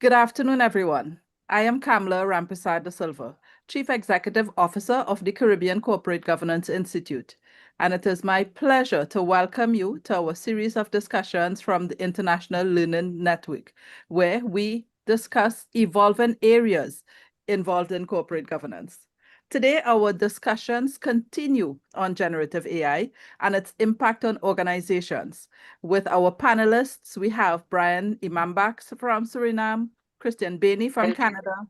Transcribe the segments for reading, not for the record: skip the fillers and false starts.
Good afternoon, everyone. I am Kamla Rampersad da Silva, Chief Executive Officer of the Caribbean Corporate Governance Institute, and it is my pleasure to welcome you to our series of discussions from the International Learning Network, where we discuss evolving areas involved in corporate governance. Today, our discussions continue on generative AI and its impact on organizations. With our panelists, we have Brian Imambanks from Suriname, Kristian Bainey from Canada,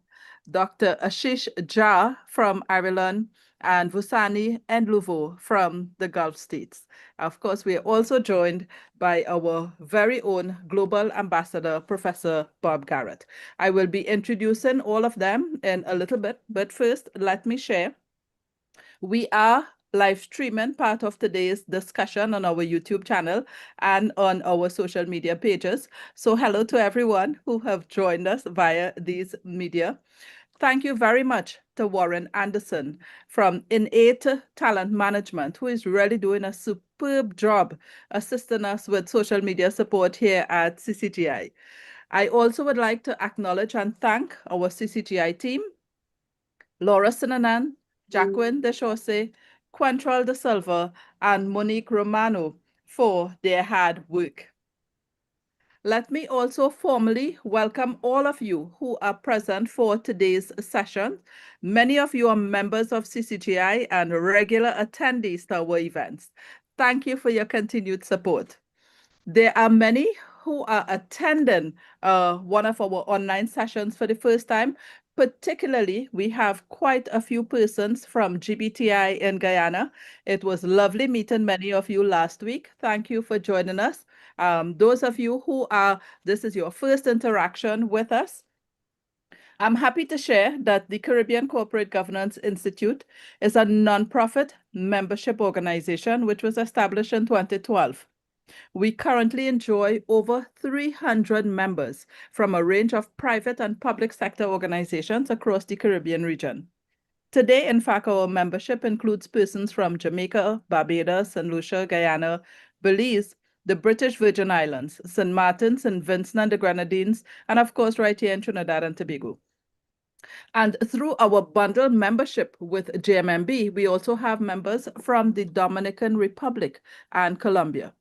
Dr. Ashish Jha from Ireland, and Vusani Ndlovu from the Gulf states. Of course, we are also joined by our very own Global Ambassador, Professor Bob Garratt. I will be introducing all of them in a little bit, but first, let me share. We are live streaming part of today's discussion on our YouTube channel and on our social media pages. So hello to everyone who have joined us via these media. Thank you very much to Warren Anderson from Innate Talent Management, who is really doing a superb job assisting us with social media support here at CCGI. I also would like to acknowledge and thank our CCGI team, Laura Sinanan, Jacqueline Deshose, Quantrell de Silva, and Monique Romano for their hard work. Let me also formally welcome all of you who are present for today's session. Many of you are members of CCGI and regular attendees to our events. Thank you for your continued support. There are many who are attending one of our online sessions for the first time. Particularly, we have quite a few persons from GBTI in Guyana. It was lovely meeting many of you last week. Thank you for joining us. Those of you this is your first interaction with us. I'm happy to share that the Caribbean Corporate Governance Institute is a nonprofit membership organization which was established in 2012. We currently enjoy over 300 members from a range of private and public sector organizations across the Caribbean region. Today, in fact, our membership includes persons from Jamaica, Barbados, St. Lucia, Guyana, Belize, the British Virgin Islands, St. Martin, St. Vincent and the Grenadines, and of course, right here in Trinidad and Tobago. And through our bundled membership with JMMB, we also have members from the Dominican Republic and Colombia.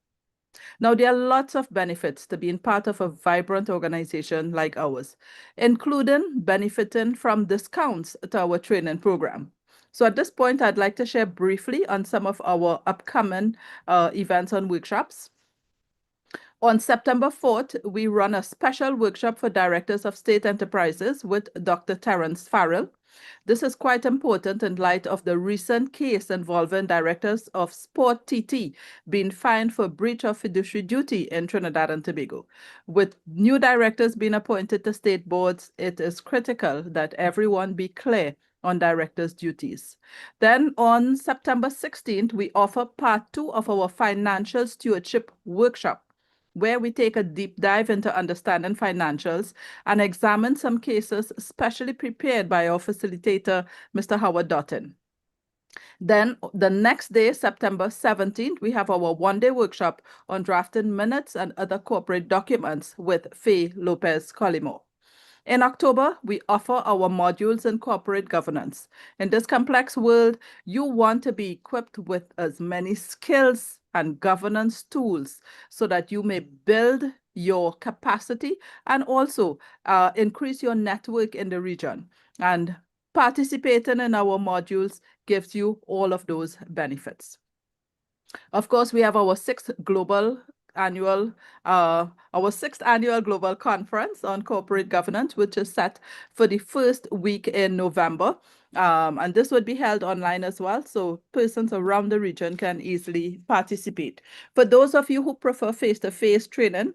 Now, there are lots of benefits to being part of a vibrant organization like ours, including benefiting from discounts to our training program. So at this point, I'd like to share briefly on some of our upcoming events and workshops. On September 4th, we run a special workshop for directors of state enterprises with Dr. Terence Farrell. This is quite important in light of the recent case involving directors of Sport TT being fined for breach of fiduciary duty in Trinidad and Tobago. With new directors being appointed to state boards, it is critical that everyone be clear on directors' duties. Then on September 16th, we offer part 2 of our financial stewardship workshop, where we take a deep dive into understanding financials and examine some cases specially prepared by our facilitator, Mr. Howard Dotton. Then the next day, September 17th, we have our one-day workshop on drafting minutes and other corporate documents with Faye Lopez Colimo. In October, we offer our modules in corporate governance. In this complex world, you want to be equipped with as many skills and governance tools so that you may build your capacity and also increase your network in the region. And participating in our modules gives you all of those benefits. Of course, we have our sixth annual global conference on corporate governance, which is set for the first week in November. And this would be held online as well, so persons around the region can easily participate. For those of you who prefer face-to-face training,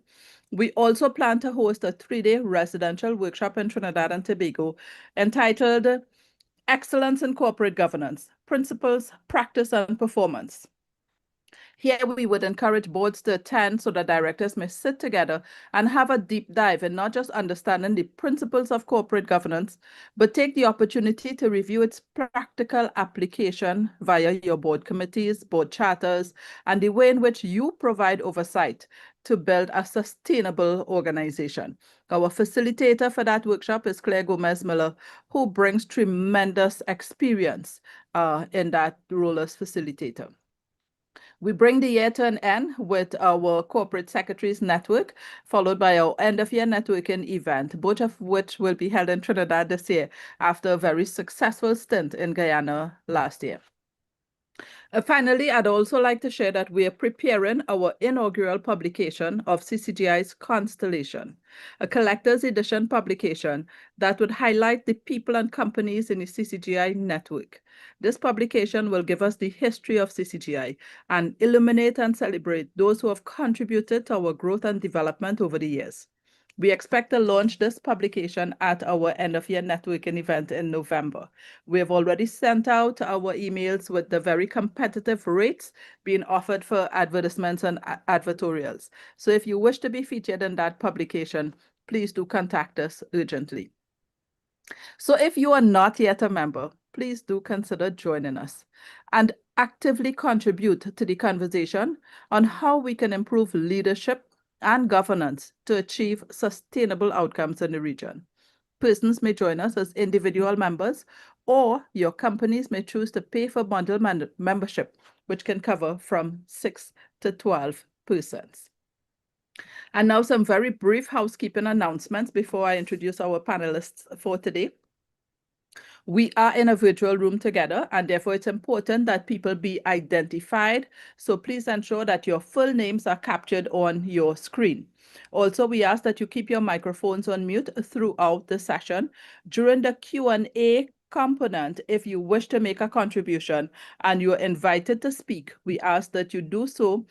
we also plan to host a 3-day residential workshop in Trinidad and Tobago entitled Excellence in Corporate Governance, Principles, Practice, and Performance. Here, we would encourage boards to attend so that directors may sit together and have a deep dive in not just understanding the principles of corporate governance, but take the opportunity to review its practical application via your board committees, board charters, and the way in which you provide oversight to build a sustainable organization. Our facilitator for that workshop is Claire Gomez-Miller, who brings tremendous experience in that role as facilitator. We bring the year to an end with our Corporate Secretaries Network, followed by our end-of-year networking event, both of which will be held in Trinidad this year after a very successful stint in Guyana last year. Finally, I'd also like to share that we are preparing our inaugural publication of CCGI's Constellation, a collector's edition publication that would highlight the people and companies in the CCGI network. This publication will give us the history of CCGI and illuminate and celebrate those who have contributed to our growth and development over the years. We expect to launch this publication at our end-of-year networking event in November. We have already sent out our emails with the very competitive rates being offered for advertisements and advertorials. So if you wish to be featured in that publication, please do contact us urgently. So if you are not yet a member, please do consider joining us and actively contribute to the conversation on how we can improve leadership and governance to achieve sustainable outcomes in the region. Persons may join us as individual members, or your companies may choose to pay for bundle membership, which can cover from 6 to 12 persons. And now some very brief housekeeping announcements before I introduce our panelists for today. We are in a virtual room together, and therefore it's important that people be identified. So please ensure that your full names are captured on your screen. Also, we ask that you keep your microphones on mute throughout the session. During the Q&A component, if you wish to make a contribution and you're invited to speak, we ask that you do so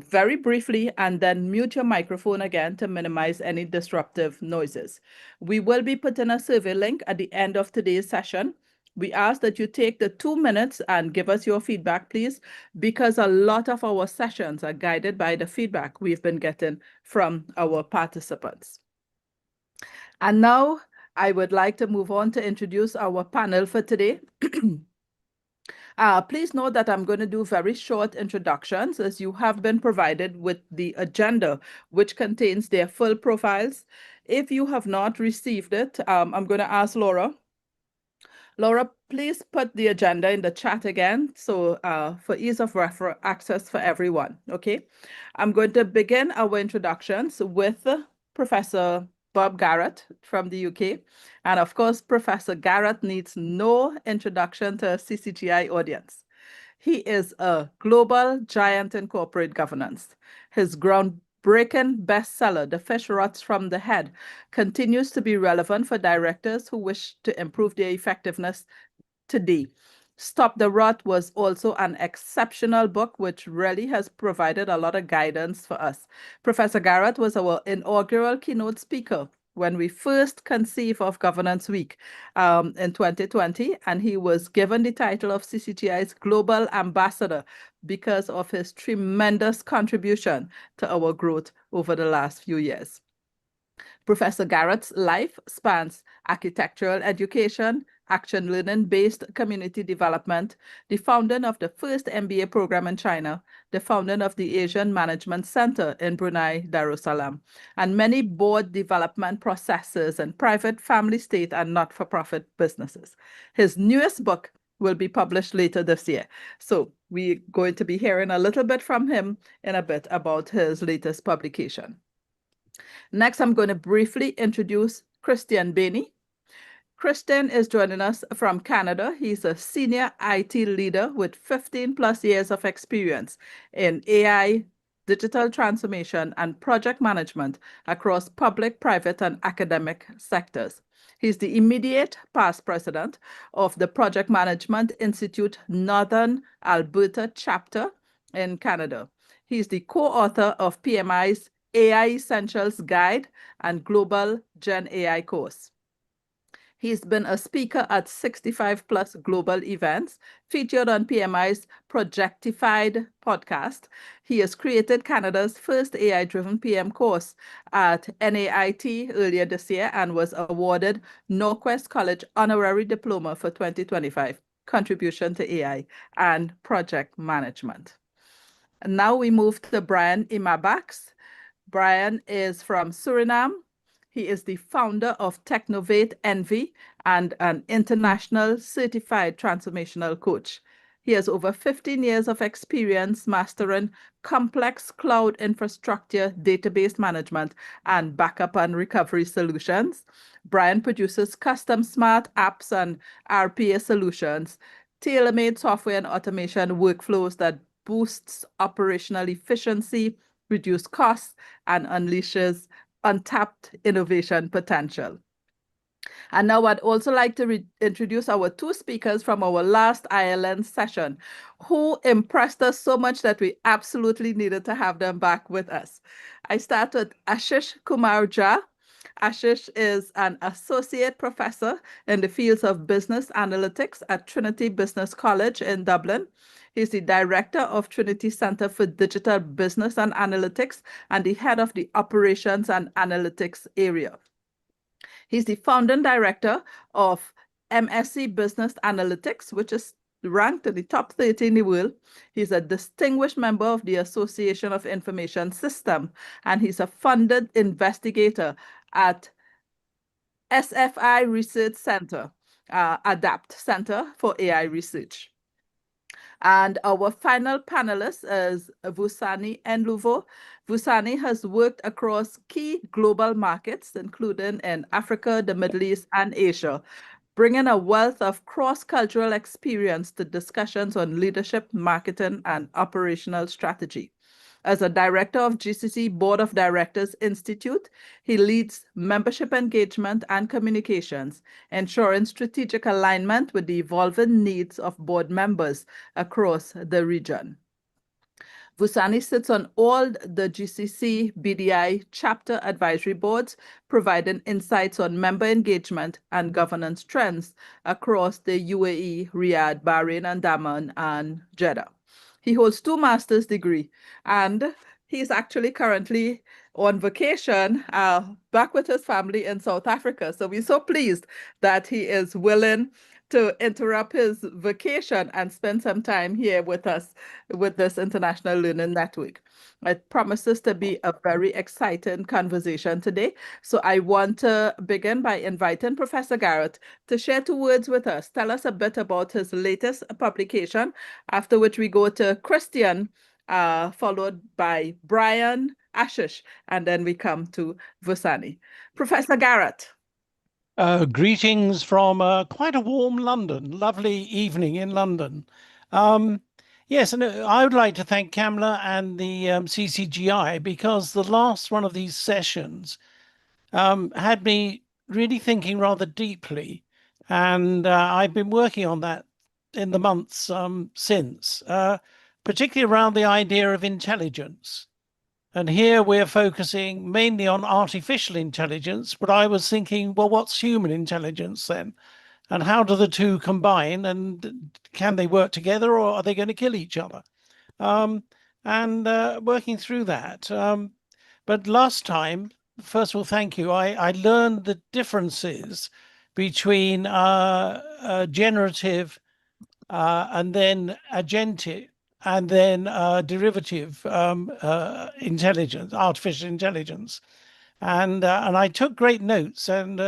very briefly and then mute your microphone again to minimize any disruptive noises. We will be putting a survey link at the end of today's session. We ask that you take the 2 minutes and give us your feedback, please, because a lot of our sessions are guided by the feedback we've been getting from our participants. And now I would like to move on to introduce our panel for today. Please note that I'm going to do very short introductions as you have been provided with the agenda, which contains their full profiles. If you have not received it, I'm going to ask Laura. Laura, please put the agenda in the chat again, so for ease of access for everyone, okay? I'm going to begin our introductions with Professor Bob Garratt from the UK. And of course, Professor Garratt needs no introduction to a CCGI audience. He is a global giant in corporate governance. His groundbreaking bestseller, The Fish Rots from the Head, continues to be relevant for directors who wish to improve their effectiveness today. Stop the Rot was also an exceptional book, which really has provided a lot of guidance for us. Professor Garratt was our inaugural keynote speaker when we first conceived of Governance Week in 2020, and he was given the title of CCGI's Global Ambassador because of his tremendous contribution to our growth over the last few years. Professor Garratt's life spans architectural education, action learning-based community development, the founding of the first MBA program in China, the founding of the Asian Management Center in Brunei Darussalam, and many board development processes in private, family, state, and not-for-profit businesses. His newest book will be published later this year. So we're going to be hearing a little bit from him in a bit about his latest publication. Next, I'm going to briefly introduce Kristian Bainey. Kristian is joining us from Canada. He's a senior IT leader with 15 plus years of experience in AI, digital transformation, and project management across public, private, and academic sectors. He's the immediate past president of the Project Management Institute Northern Alberta chapter in Canada. He's the co-author of PMI's AI Essentials Guide and Global Gen AI course. He's been a speaker at 65 plus global events, featured on PMI's Projectified podcast. He has created Canada's first AI-driven PM course at NAIT earlier this year and was awarded Norquest College Honorary Diploma for 2025, Contribution to AI and Project Management. And now we move to Brian Imambanks. Brian is from Suriname. He is the founder of Technovate Envy and an international certified transformational coach. He has over 15 years of experience mastering complex cloud infrastructure, database management, and backup and recovery solutions. Brian produces custom smart apps and RPA solutions, tailor-made software and automation workflows that boosts operational efficiency, reduce costs, and unleashes untapped innovation potential. And now I'd also like to introduce our two speakers from our last Ireland session, who impressed us so much that we absolutely needed to have them back with us. I start with Ashish Kumar. Ashish is an associate professor in the fields of business analytics at Trinity Business College in Dublin. He's the director of Trinity Center for Digital Business and Analytics and the head of the Operations and Analytics area. He's the founding director of MSc Business Analytics, which is ranked in the top 30 in the world. He's a distinguished member of the Association of Information System, and he's a funded investigator at SFI Research Center, ADAPT Center for AI Research. And our final panelist is Vusani Ndlovu. Vusani has worked across key global markets, including in Africa, the Middle East, and Asia, bringing a wealth of cross-cultural experience to discussions on leadership, marketing, and operational strategy. As a director of GCC Board of Directors Institute, he leads membership engagement and communications, ensuring strategic alignment with the evolving needs of board members across the region. Vusani sits on all the GCC BDI chapter advisory boards, providing insights on member engagement and governance trends across the UAE, Riyadh, Bahrain, and Daman, and Jeddah. He holds 2 master's degrees, and he's actually currently on vacation back with his family in South Africa. So we're so pleased that he is willing to interrupt his vacation and spend some time here with us with this International Learning Network. It promises to be a very exciting conversation today. So I want to begin by inviting Professor Garratt to share 2 words with us. Tell us a bit about his latest publication, after which we go to Kristian, followed by Brian, Ashish, and then we come to Vusani. Professor Garratt. Greetings from quite a warm London, lovely evening in London. Yes, and I would like to thank Kamla and the CCGI, because the last one of these sessions had me really thinking rather deeply, and I've been working on that in the months since, particularly around the idea of intelligence. And here we're focusing mainly on artificial intelligence, but I was thinking, well, what's human intelligence then? And how do the two combine? And can they work together, or are they going to kill each other? Working through that. But last time, first of all, thank you. I learned the differences between generative and then agentic, and then derivative intelligence, artificial intelligence. And I took great notes and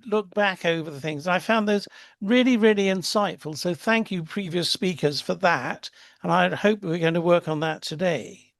looked back over the things. I found those really, really insightful. So thank you, previous speakers, for that. And I hope we're going to work on that today.